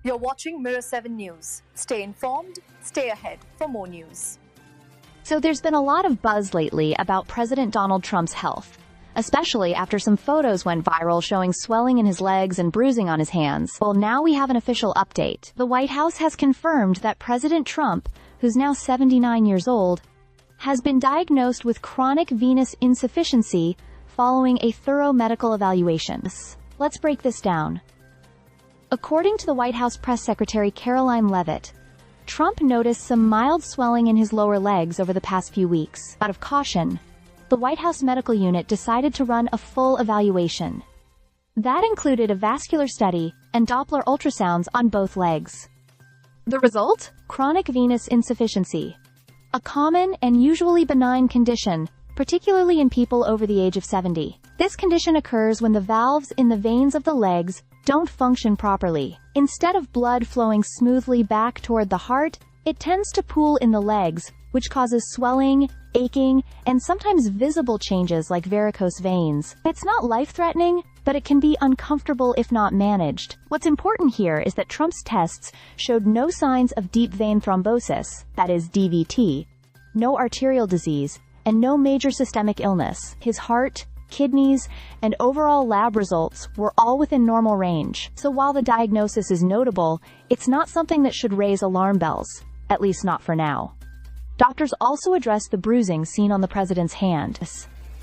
You're watching Mirror 7 News. Stay informed, stay ahead for more news. So there's been a lot of buzz lately about President Donald Trump's health, especially after some photos went viral showing swelling in his legs and bruising on his hands. Well, now we have an official update. The White House has confirmed that President Trump, who's now 79 years old, has been diagnosed with chronic venous insufficiency following a thorough medical evaluation. Let's break this down. According to the White House press secretary Karoline Leavitt, Trump noticed some mild swelling in his lower legs over the past few weeks. Out of caution, the White House medical unit decided to run a full evaluation. That included a vascular study and Doppler ultrasounds on both legs. The result? Chronic venous insufficiency, a common and usually benign condition, particularly in people over the age of 70. This condition occurs when the valves in the veins of the legs don't function properly. Instead of blood flowing smoothly back toward the heart, it tends to pool in the legs, which causes swelling, aching, and sometimes visible changes like varicose veins. It's not life-threatening, but it can be uncomfortable if not managed. What's important here is that Trump's tests showed no signs of deep vein thrombosis, that is DVT, no arterial disease, and no major systemic illness. His heart, kidneys, and overall lab results were all within normal range. So while the diagnosis is notable, it's not something that should raise alarm bells, at least not for now. Doctors also addressed the bruising seen on the president's hand.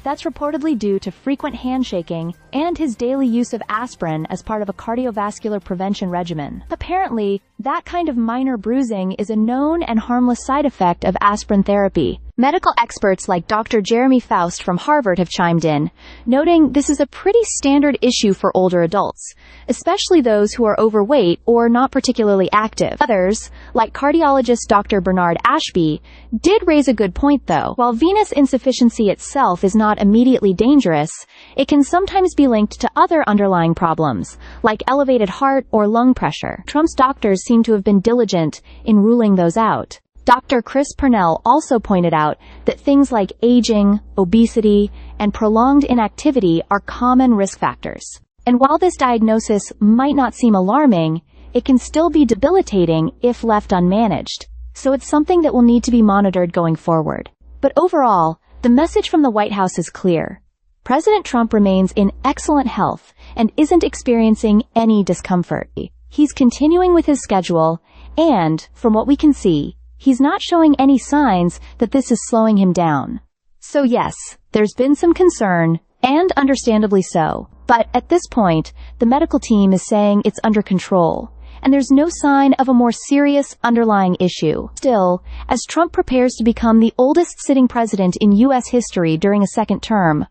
That's reportedly due to frequent handshaking and his daily use of aspirin as part of a cardiovascular prevention regimen. Apparently, that kind of minor bruising is a known and harmless side effect of aspirin therapy. Medical experts like Dr. Jeremy Faust from Harvard have chimed in, noting this is a pretty standard issue for older adults, especially those who are overweight or not particularly active. Others, like cardiologist Dr. Bernard Ashby, did raise a good point though. While venous insufficiency itself is not immediately dangerous, it can sometimes be linked to other underlying problems, like elevated heart or lung pressure. Trump's doctors seem to have been diligent in ruling those out. Dr. Chris Purnell also pointed out that things like aging, obesity, and prolonged inactivity are common risk factors. And while this diagnosis might not seem alarming, it can still be debilitating if left unmanaged. So it's something that will need to be monitored going forward. But overall, the message from the White House is clear. President Trump remains in excellent health and isn't experiencing any discomfort. He's continuing with his schedule, and, from what we can see, he's not showing any signs that this is slowing him down. So yes, there's been some concern, and understandably so, but at this point, the medical team is saying it's under control, and there's no sign of a more serious underlying issue. Still, as Trump prepares to become the oldest sitting president in U.S. history during a second term,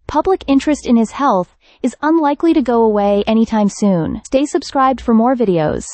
public interest in his health is unlikely to go away anytime soon. Stay subscribed for more videos.